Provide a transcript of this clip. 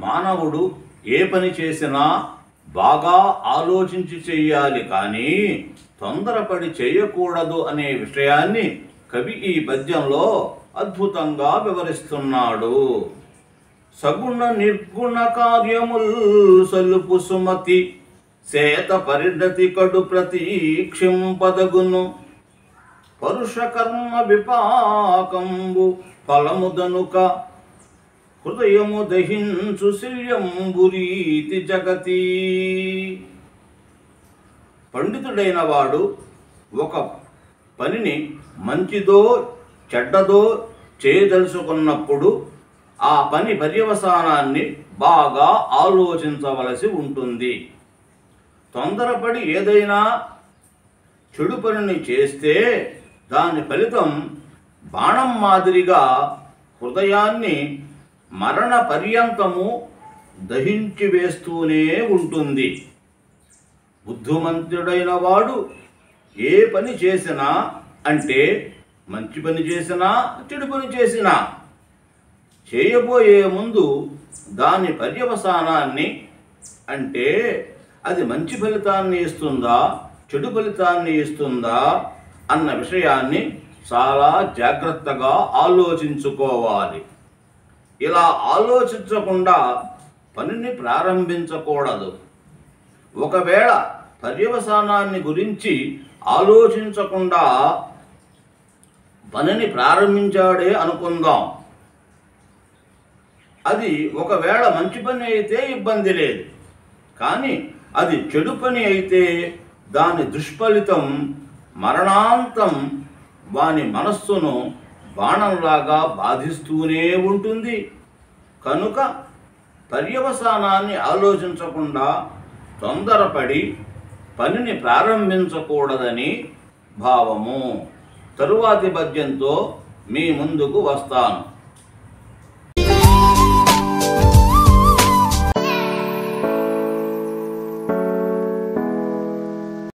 మానవుడు ఏ పని చేసినా బాగా ఆలోచించి చెయ్యాలి, కానీ తొందరపడి చేయకూడదు అనే విషయాన్ని కవి ఈ పద్యంలో అద్భుతంగా వివరిస్తున్నాడు. సగుణ నిర్గుణ కార్యముల్ సలుపు సుమతి సేత పరిణతి కడు ప్రతీక్షింపదగును. పరుష కర్మ విపాకంబు ఫలముదనుక హృదయము దహించు శల్యంబురీతి జగతి. పండితుడైన వాడు ఒక పనిని మంచిదో చెడ్డదో చేయదలుచుకున్నప్పుడు ఆ పని పర్యవసానాన్ని బాగా ఆలోచించవలసి ఉంటుంది. తొందరపడి ఏదైనా చెడు పనిని చేస్తే దాని ఫలితం బాణం మాదిరిగా హృదయాన్ని మరణ పర్యంతము దహించి వేస్తూనే ఉంటుంది. బుద్ధిమంతుడైన వాడు ఏ పని చేసినా, అంటే మంచి పని చేసినా చెడు పని చేసినా, చేయబోయే ముందు దాని పర్యవసానాన్ని, అంటే అది మంచి ఫలితాన్ని ఇస్తుందా చెడు ఫలితాన్ని ఇస్తుందా అన్న విషయాన్ని చాలా జాగ్రత్తగా ఆలోచించుకోవాలి. ఇలా ఆలోచించకుండా పనిని ప్రారంభించకూడదు. ఒకవేళ పర్యవసానాన్ని గురించి ఆలోచించకుండా పనిని ప్రారంభించాడే అనుకుందాం. అది ఒకవేళ మంచి పని అయితే ఇబ్బంది లేదు, కానీ అది చెడు పని అయితే దాని దుష్ఫలితం మరణాంతం వాని మనస్సును బాణంలాగా బాధిస్తూనే ఉంటుంది. కనుక పర్యవసానాన్ని ఆలోచించకుండా తొందరపడి పనిని ప్రారంభించకూడదని భావము. తరువాతి పద్యంతో మీ ముందుకు వస్తాను.